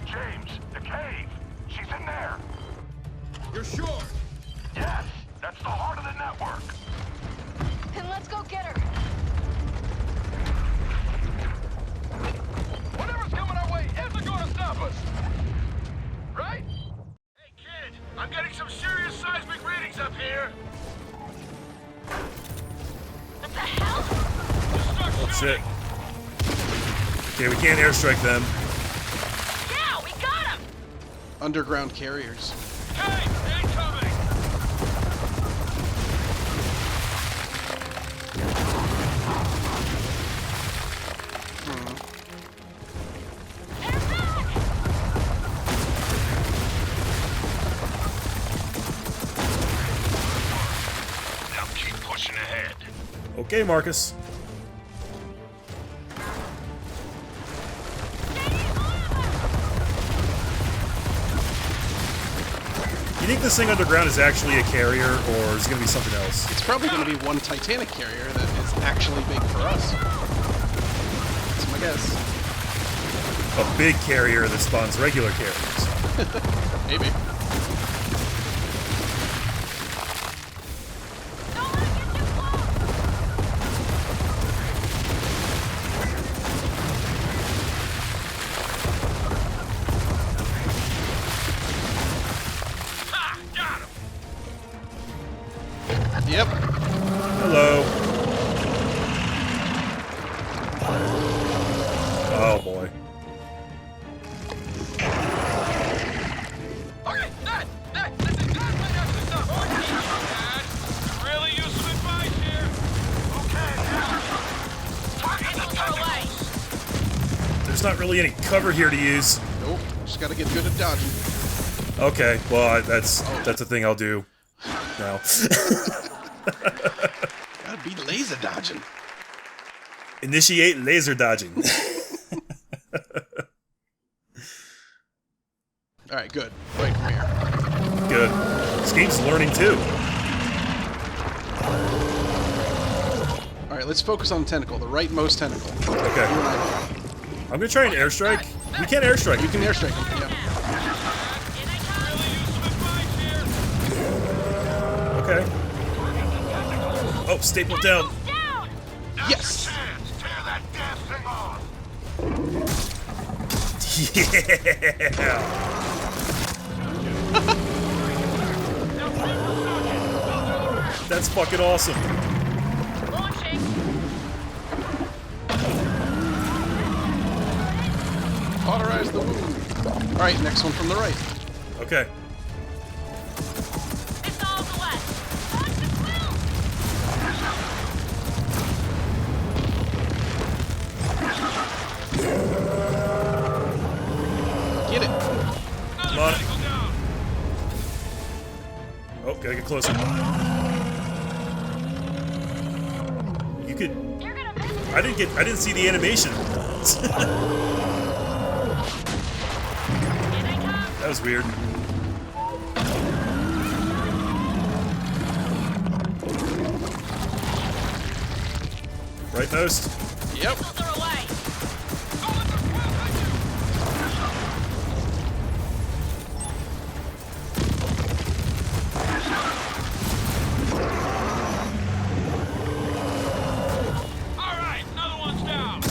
James, the cave. She's in there. You're sure? Yes, that's the heart of the network. Then let's go get her. Whatever's coming our way isn't going to stop us. Right? Hey, kid, I'm getting some serious seismic readings up here. What the hell? Just start Shit. Okay, we can't airstrike them. Yeah, we got him. Underground carriers. Hey, incoming! They're back. Now keep pushing ahead. Okay, Marcus. You think this thing underground is actually a carrier, or is it going to be something else? It's probably going to be one Titanic carrier that is actually big for us. That's my guess. A big carrier that spawns regular carriers. Maybe. Don't let it get too close. Ha! Got him! Yep. Hello. Oh boy. Okay, Dad! Dad! This is not my next stuff! Dad! Really use some advice here! Okay, target the tentacles! There's not really any cover here to use. Nope. Just got to get good at dodging. Okay, well, that's a thing I'll do now. Gotta be laser dodging. Initiate laser dodging. Alright, good. Right from here. Good. This game's learning too. Alright, let's focus on the tentacle, the rightmost tentacle. Okay. You and I. I'm gonna try and airstrike. We can't airstrike. You can airstrike him, yeah. Okay. Oh, staple down. Down. Yes! Chance, tear that damn thing off! Yeah. That's fucking awesome. Launching. Cauterize the wound. Alright, next one from the right. Okay. It's all the west. Launch the quill. Get it. Come on. Oh, gotta get closer. You could. You're gonna miss it. I didn't see the animation. In I come. That was weird. Rightmost. Yep. Missiles are away. Alright, another one's down!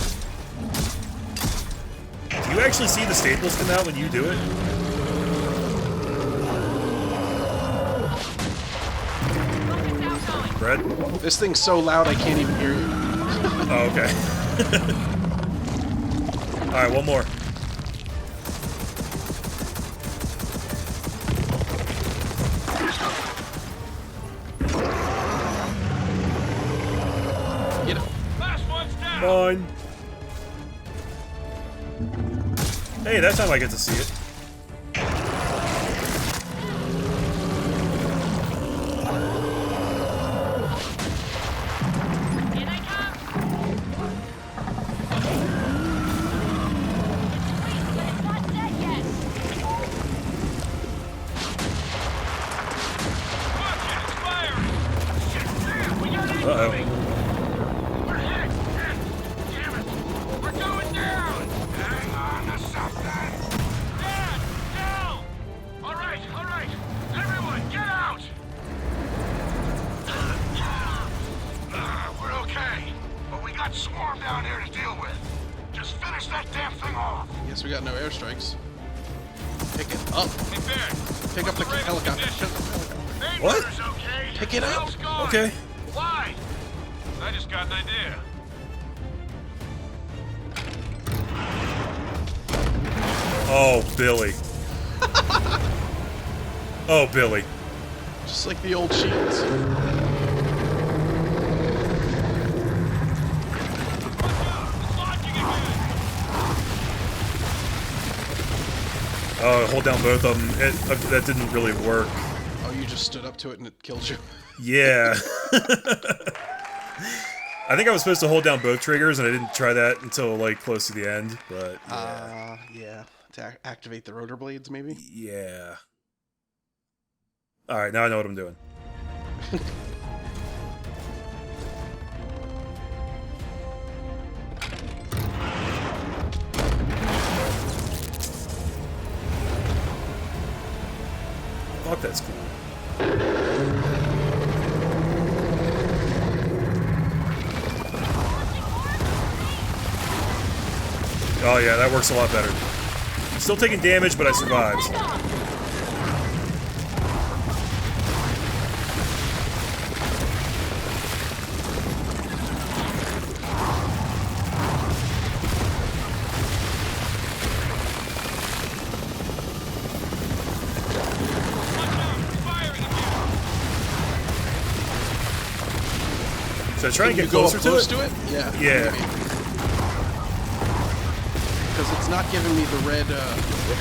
Do you actually see the staples come out when you do it? Rocket's outgoing. Brett? This thing's so loud I can't even hear you. Oh, okay. Alright, one more. Get it. Last one's down! Mine. Hey, that time I get to see it. In I come. It's sweet, but it's not dead yet. Uh-oh. We're hit! Damn it! We're going down! Hang on to something! Dad! Down! All right! Everyone, get out! We're okay. But we got swarm down here to deal with. Just finish that damn thing off. Guess we got no airstrikes. Pick it up. Hey, Ben. Pick up the helicopter. What? Okay. Pick it up. Wheels gone. Okay. Why? I just got an idea. Oh, Billy. Oh, Billy. Just like the old shields. Oh, hold down both of them. That didn't really work. Oh, you just stood up to it and it killed you. Yeah. I think I was supposed to hold down both triggers, and I didn't try that until, like, close to the end, but, yeah. Yeah. To activate the rotor blades, maybe? Yeah. Alright, now I know what I'm doing. Fuck, that's cool. Oh yeah, that works a lot better. Still taking damage, but I survived. Should I try and get closer to it? Yeah. Yeah. Because it's not giving me the red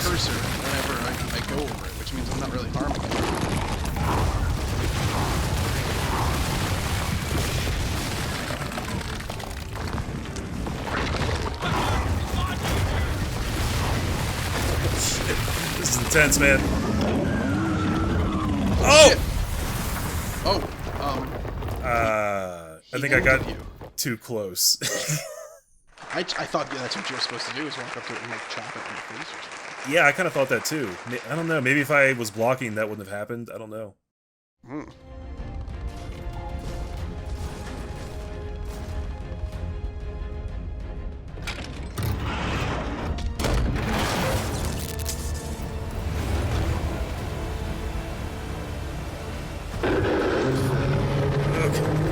cursor whenever I go over it, which means I'm not really harming it. Shit. This is intense, man. Oh! Shit. Oh, I think I got too close. I thought that's what you were supposed to do, is walk up to it and like chop it in the face or something. Yeah, I kind of thought that too. I don't know. Maybe if I was blocking, that wouldn't have happened. I don't know. Hmm.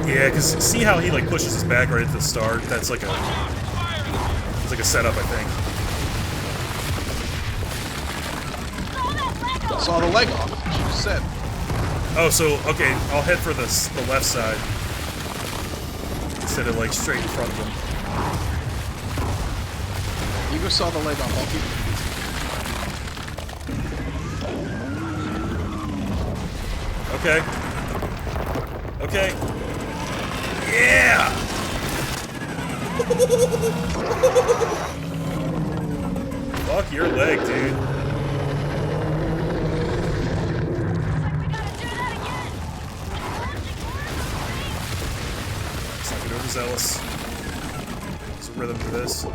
Yeah, because see how he like pushes his back right at the start? That's like a... It's like a setup, I think. Saw the leg off, she just said. Oh, so, okay, I'll head for the left side. Instead of like straight in front of him. You go saw the leg off, I'll keep it. Okay. Okay. Yeah! Fuck your leg, dude. Let's not get overzealous. There's a rhythm to this.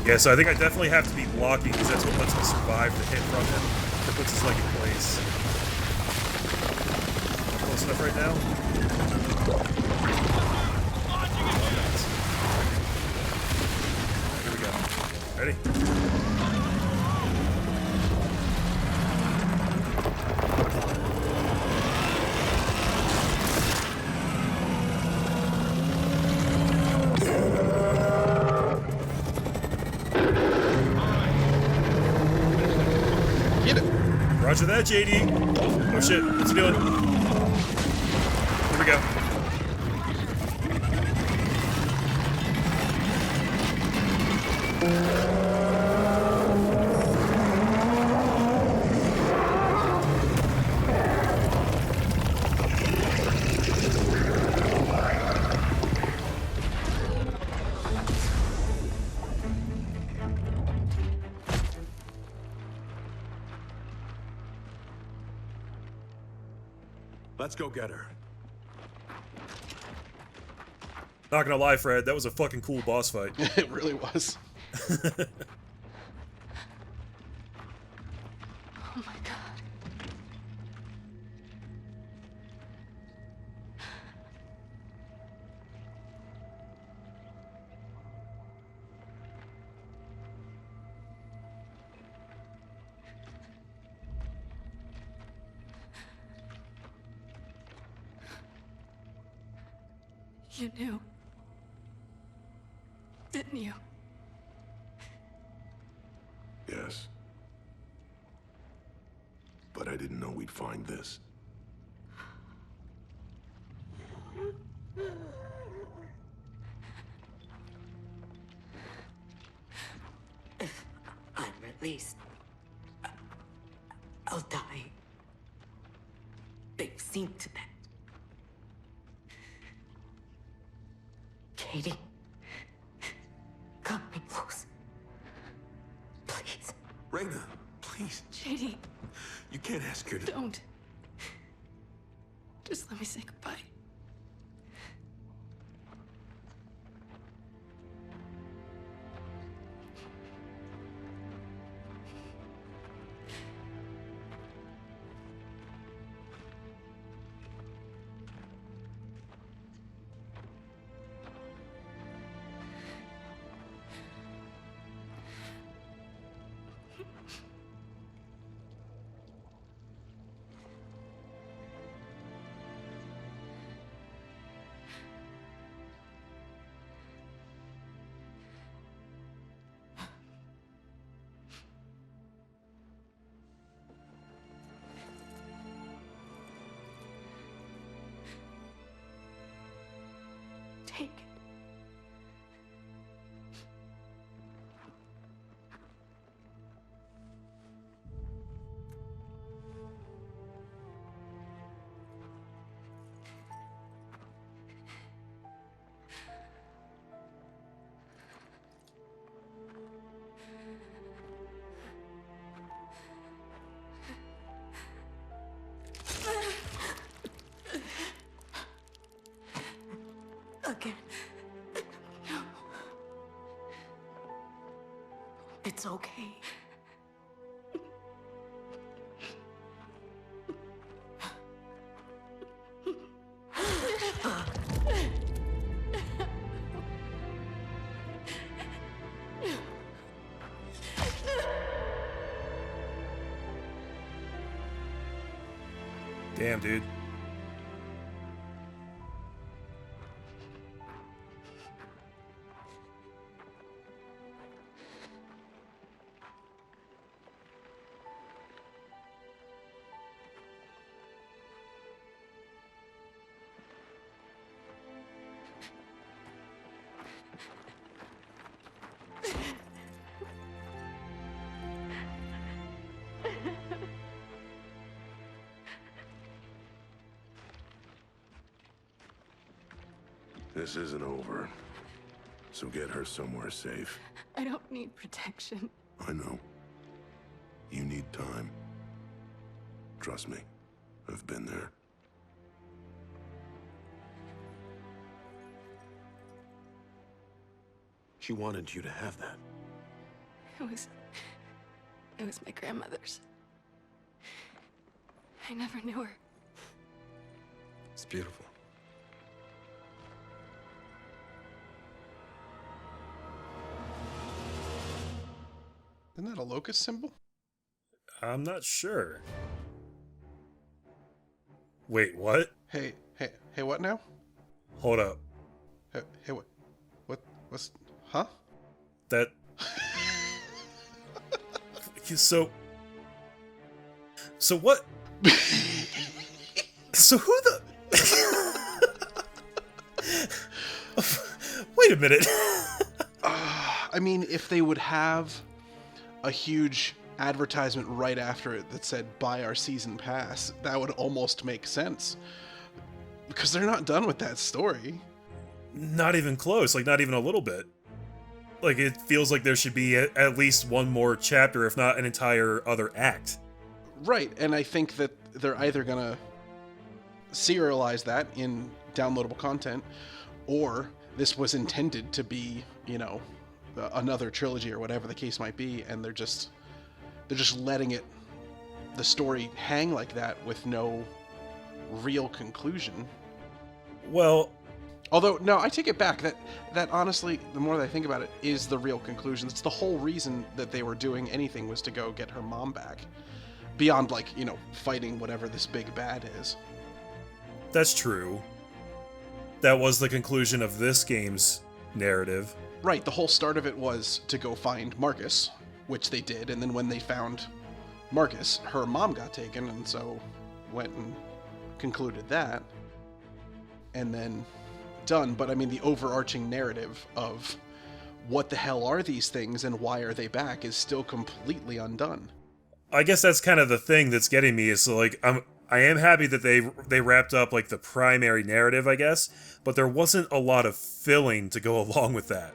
Yeah, so I think I definitely have to be blocking because that's what lets me survive the hit from him. That puts his leg in place. Close enough right now? Here we go. Ready? Roger that, JD. Oh shit, what's he doing? Here we go. Let's go get her. Not gonna lie, Fred, that was a fucking cool boss fight. It really was. Oh my god. You knew, didn't you? Yes. But I didn't know we'd find this. If I'm released, I'll die. They've seen to that. Katie, cut me loose. Please. Raina, please. JD, You can't ask her to... don't. Just let me say goodbye. Take it. Again. No. It's okay. Damn, dude. This isn't over. So get her somewhere safe. I don't need protection. I know. You need time. Trust me. I've been there. She wanted you to have that. It was my grandmother's. I never knew her. It's beautiful. Isn't that a locust symbol? I'm not sure. Wait, what? Hey, what now? Hold up. Hey, what's, huh? That... So what? So who the... Wait a minute. I mean, if they would have a huge advertisement right after it that said, buy our season pass, that would almost make sense. Because they're not done with that story. Not even close, like not even a little bit. Like it feels like there should be at least one more chapter, if not an entire other act. Right, and I think that they're either gonna serialize that in downloadable content, or this was intended to be, another trilogy or whatever the case might be, and they're just letting the story hang like that with no real conclusion. Well, although, no, I take it back. That honestly, the more that I think about it, is the real conclusion. It's the whole reason that they were doing anything was to go get her mom back. Beyond, fighting whatever this big bad is. that's true. That was the conclusion of this game's narrative. Right, the whole start of it was to go find Marcus, which they did, and then when they found Marcus, her mom got taken, and so went and concluded that. And then done. But I mean, the overarching narrative of what the hell are these things and why are they back is still completely undone. I guess that's kind of the thing that's getting me is I am happy that they wrapped up the primary narrative, I guess, but there wasn't a lot of filling to go along with that.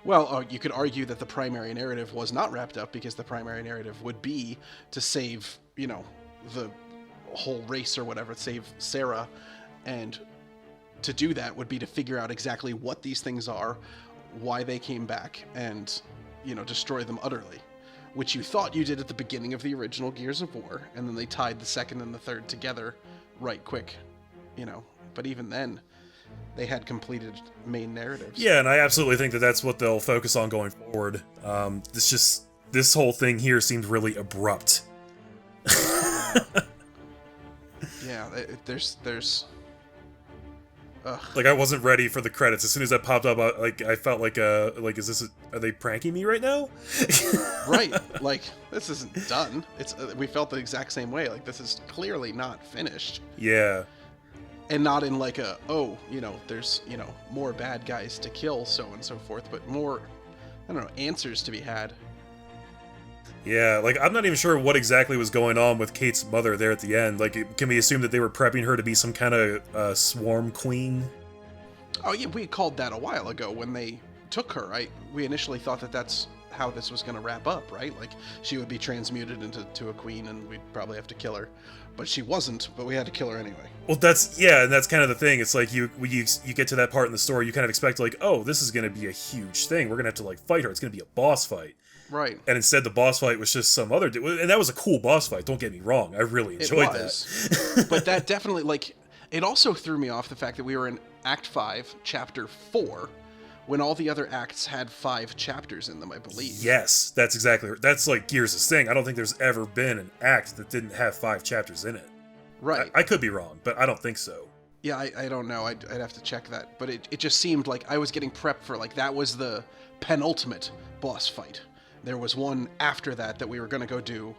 Well, you could argue that the primary narrative was not wrapped up because the primary narrative would be to save, the whole race or whatever, save Sarah, and to do that would be to figure out exactly what these things are, why they came back, and, destroy them utterly. Which you thought you did at the beginning of the original Gears of War, and then they tied the second and the third together right quick, But even then, they had completed main narratives. Yeah, and I absolutely think that that's what they'll focus on going forward. This whole thing here seemed really abrupt. Yeah, there's... Ugh. I wasn't ready for the credits. As soon as that popped up, I felt are they pranking me right now? Right, this isn't done. We felt the exact same way. This is clearly not finished. Yeah. And not in there's, more bad guys to kill, so on and so forth, but more, answers to be had. Yeah, I'm not even sure what exactly was going on with Kate's mother there at the end. Can we assume that they were prepping her to be some kind of swarm queen? Oh yeah, we called that a while ago when they took her, right? We initially thought that that's how this was going to wrap up, right? She would be transmuted into a queen and we'd probably have to kill her. But she wasn't, but we had to kill her anyway. Well, that's kind of the thing. It's you get to that part in the story, you kind of expect oh, this is going to be a huge thing. We're going to have to fight her. It's going to be a boss fight. Right. And instead the boss fight was just some other dude. And that was a cool boss fight, don't get me wrong. I really enjoyed that. But that definitely, it also threw me off the fact that we were in Act 5, Chapter 4, when all the other acts had 5 chapters in them, I believe. Yes, that's Gears' thing. I don't think there's ever been an act that didn't have 5 chapters in it. Right. I could be wrong, but I don't think so. Yeah, I don't know. I'd have to check that. But it just seemed like I was getting prepped for, that was the penultimate boss fight. There was one after that we were going to go do,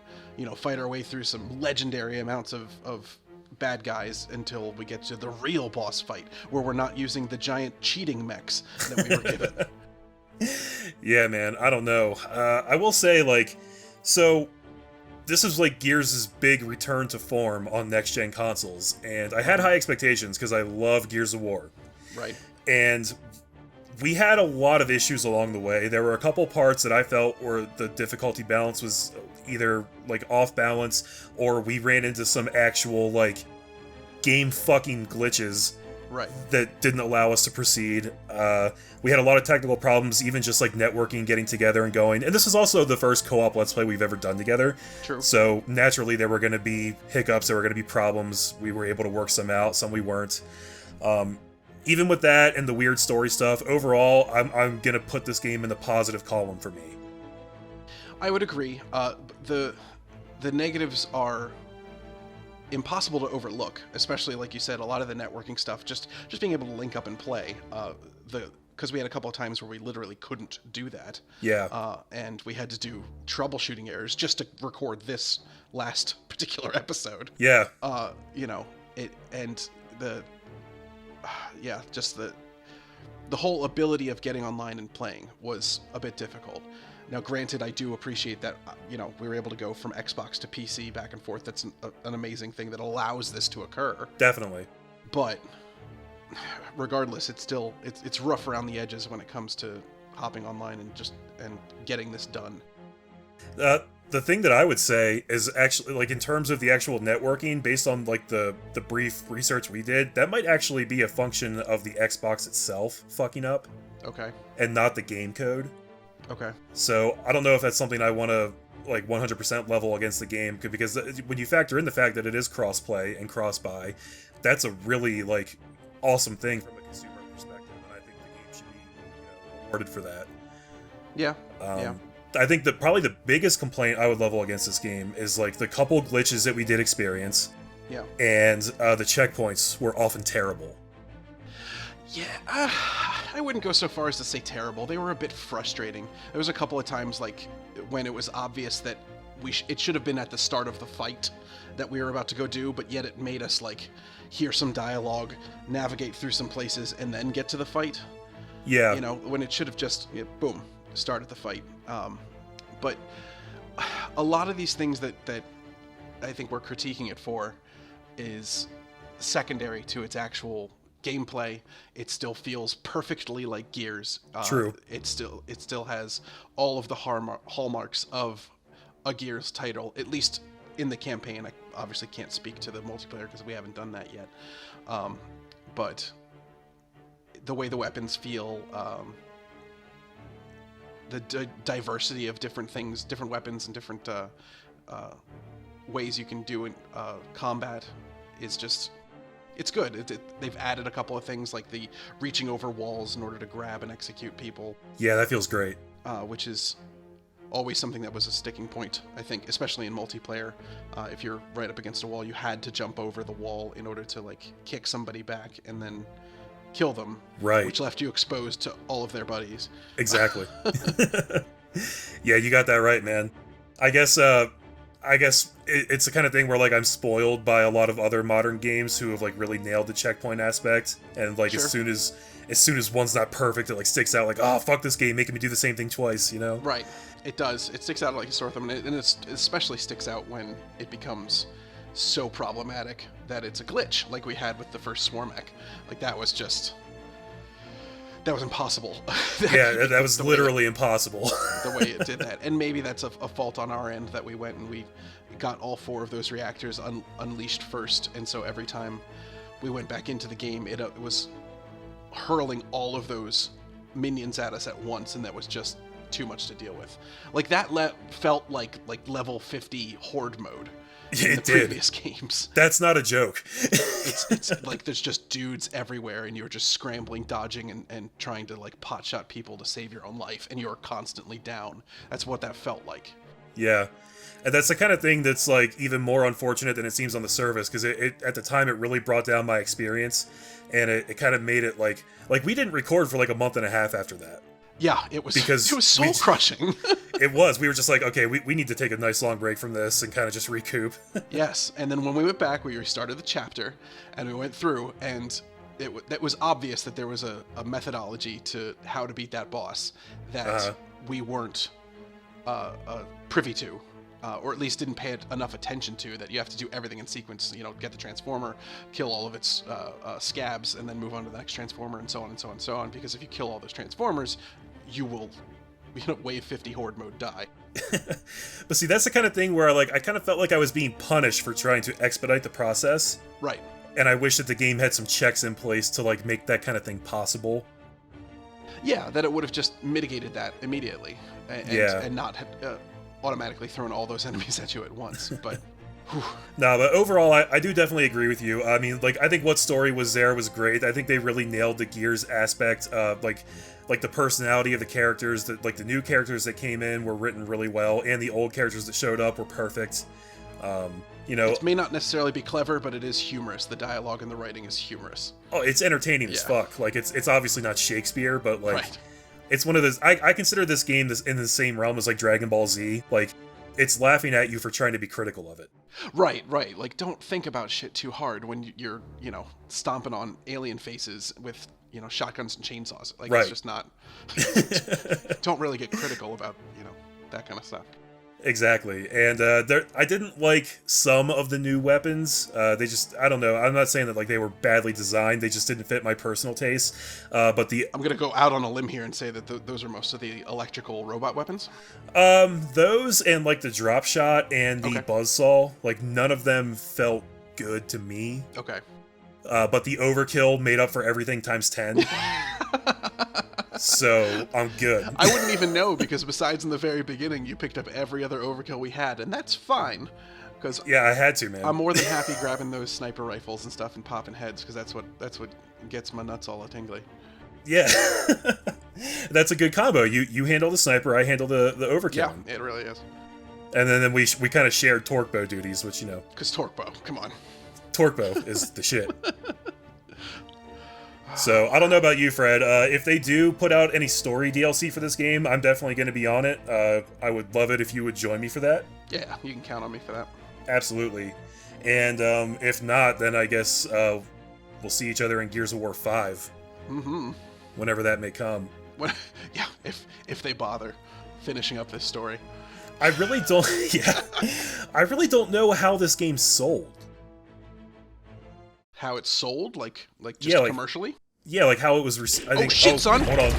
fight our way through some legendary amounts of bad guys until we get to the real boss fight, where we're not using the giant cheating mechs that we were given. Yeah, man, I don't know. I will say, so this is Gears' big return to form on next-gen consoles, and I had high expectations because I love Gears of War. Right. And we had a lot of issues along the way. There were a couple parts that I felt where the difficulty balance was either off balance, or we ran into some actual game fucking glitches. Right. That didn't allow us to proceed. We had a lot of technical problems, even just networking, getting together and going. And this is also the first co-op Let's Play we've ever done together. True. So naturally there were going to be hiccups, there were going to be problems. We were able to work some out, some we weren't. Even with that and the weird story stuff, overall, I'm gonna put this game in the positive column for me. I would agree. The negatives are impossible to overlook, especially like you said, a lot of the networking stuff, just being able to link up and play. Because we had a couple of times where we literally couldn't do that. Yeah. And we had to do troubleshooting errors just to record this last particular episode. Yeah. Just the whole ability of getting online and playing was a bit difficult. Now, granted, I do appreciate that, we were able to go from Xbox to PC back and forth. That's an amazing thing that allows this to occur. Definitely. But regardless, it's rough around the edges when it comes to hopping online and getting this done. The thing that I would say is actually, like, in terms of the actual networking, based on, like, the brief research we did, that might actually be a function of the Xbox itself fucking up. Okay. And not the game code. Okay. So, I don't know if that's something I want to, like, 100% level against the game, because when you factor in the fact that it is cross-play and cross-buy, that's a really, like, awesome thing from a consumer perspective, and I think the game should be, awarded for that. Yeah. Yeah. I think that probably the biggest complaint I would level against this game is, like, the couple glitches that we did experience. Yeah. And the checkpoints were often terrible. Yeah, I wouldn't go so far as to say terrible. They were a bit frustrating. There was a couple of times, like, when it was obvious that it should have been at the start of the fight that we were about to go do, but yet it made us, like, hear some dialogue, navigate through some places, and then get to the fight. Yeah. You know, when it should have just, boom, started the fight. But a lot of these things that I think we're critiquing it for is secondary to its actual gameplay. It still feels perfectly like Gears. True. It still has all of the hallmarks of a Gears title, at least in the campaign. I obviously can't speak to the multiplayer because we haven't done that yet. But the way the weapons feel, the diversity of different things, different weapons, and different ways you can do in combat is just, it's good. They've added a couple of things like the reaching over walls in order to grab and execute people. Yeah, that feels great. Which is always something that was a sticking point, I think, especially in multiplayer. If you're right up against a wall, you had to jump over the wall in order to, like, kick somebody back and then kill them, right? Which left you exposed to all of their buddies. Exactly. Yeah, you got that right, man. I guess it's the kind of thing where, like, I'm spoiled by a lot of other modern games who have, like, really nailed the checkpoint aspect, and, like, Sure. as soon as one's not perfect, it, like, sticks out, like, oh, fuck this game, making me do the same thing twice, you know? Right. It does. It sticks out like a sore thumb, and it especially sticks out when it becomes so problematic that it's a glitch, like we had with the first Swarm mech. Like, that was impossible. That was literally impossible. The way it did that. And maybe that's a fault on our end that we went and we got all 4 of those reactors unleashed first, and so every time we went back into the game, it was hurling all of those minions at us at once, and that was just too much to deal with. Like, that felt like level 50 horde mode in the previous games. That's not a joke. It's like there's just dudes everywhere, and you're just scrambling, dodging, and trying to, like, potshot people to save your own life, and you're constantly down. That's what that felt like. Yeah. And that's the kind of thing that's, like, even more unfortunate than it seems on the surface, because it at the time it really brought down my experience, and it kind of made it like we didn't record for like a month and a half after that. Yeah, it was soul crushing. It was. We were just like, okay, we need to take a nice long break from this and kind of just recoup. Yes, and then when we went back, we restarted the chapter, and we went through, and it was obvious that there was a methodology to how to beat that boss that we weren't privy to. Or at least didn't pay enough attention to, that you have to do everything in sequence, get the transformer, kill all of its scabs, and then move on to the next transformer, and so on and so on and so on, because if you kill all those transformers, you will, wave 50 horde mode die. But see, that's the kind of thing where, like, I kind of felt like I was being punished for trying to expedite the process. Right. And I wish that the game had some checks in place to, like, make that kind of thing possible. Yeah, that it would have just mitigated that immediately, and not had automatically thrown all those enemies at you at once, but... No, but overall, I do definitely agree with you. I mean, like, I think what story was there was great. I think they really nailed the Gears aspect, like the personality of the characters, that, like, the new characters that came in were written really well, and the old characters that showed up were perfect. It may not necessarily be clever, but it is humorous. The dialogue and the writing is humorous. Oh, it's entertaining as fuck. Like, it's obviously not Shakespeare, but, like... Right. It's one of those... I consider this game in the same realm as, like, Dragon Ball Z. Like, it's laughing at you for trying to be critical of it. Right. Like, don't think about shit too hard when you're, stomping on alien faces with, shotguns and chainsaws. Like, right. It's just not... Don't really get critical about, that kind of stuff. Exactly, and I didn't like some of the new weapons. They just, I don't know. I'm not saying that like they were badly designed. They just didn't fit my personal taste. But I'm gonna go out on a limb here and say that those are most of the electrical robot weapons. those and like the Dropshot and the Okay. Buzzsaw, like none of them felt good to me. Okay. But the Overkill made up for everything times 10. So I'm good. I wouldn't even know because besides in the very beginning, you picked up every other overkill we had, and that's fine. Because Yeah, I had to, man. I'm more than happy grabbing those sniper rifles and stuff and popping heads because that's what gets my nuts all a tingly. Yeah. That's a good combo. You handle the sniper, I handle the overkill. Yeah, it really is. And then we kind of shared torque bow duties, which, you know, Because torque bow, come on. torque bow is the shit. So, I don't know about you, Fred. If they do put out any story DLC for this game, I'm definitely going to be on it. I would love it if you would join me for that. Yeah, you can count on me for that. Absolutely. And if not, then I guess we'll see each other in Gears of War 5. Mm-hmm. Whenever that may come. Yeah, if they bother finishing up this story. I really don't... Yeah. I really don't know how this game sold. How it's sold, like just Yeah, like- commercially. Yeah, like how it was received. Oh, shit, son! Hold on.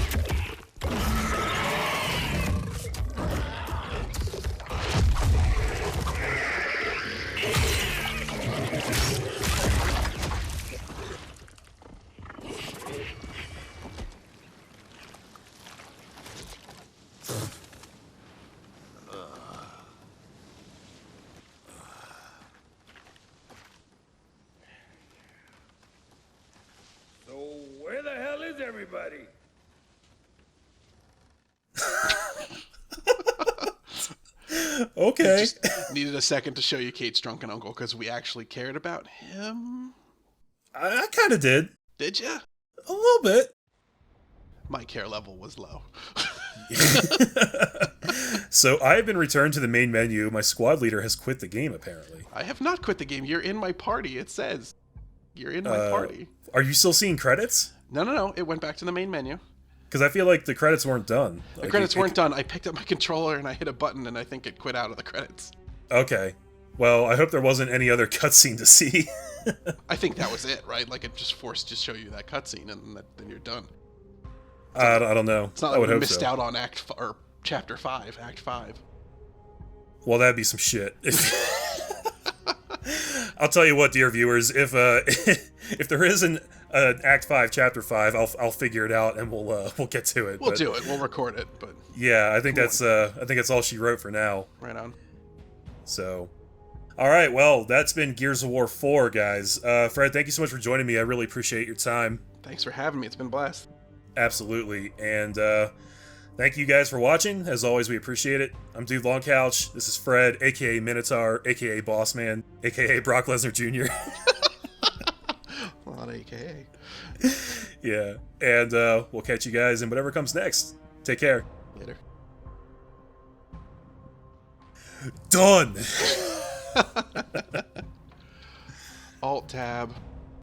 So where the hell is everybody? Okay. Just needed a second to show you Kate's drunken uncle because we actually cared about him. I kind of did. Did ya? A little bit. My care level was low. So I have been returned to the main menu. My squad leader has quit the game, apparently. I have not quit the game. You're in my party, it says. You're in my party. Are you still seeing credits? No. It went back to the main menu. Because I feel like the credits weren't done. The credits weren't done. I picked up my controller and I hit a button and I think it quit out of the credits. Okay. Well, I hope there wasn't any other cutscene to see. I think that was it, right? Like it just forced to show you that cutscene and then you're done. I don't know. It's not I like would we hope missed so. out on or Chapter 5, Act 5. Well, that'd be some shit. I'll tell you what, dear viewers, if if there is an Act 5, Chapter 5, I'll figure it out and we'll get to it. We'll But, do it. We'll record it, but Yeah, I think that's all she wrote for now. right on. So, all right, well, that's been Gears of War 4, guys. Fred, thank you so much for joining me. I really appreciate your time. Thanks for having me. It's been a blast. Absolutely. And thank you guys for watching. As always, we appreciate it. I'm Dude Long Couch. This is Fred, aka Minotaur, aka Bossman, aka Brock Lesnar Jr. A lot of AKA. Yeah. And we'll catch you guys in whatever comes next. Take care. Later. Done! Alt tab.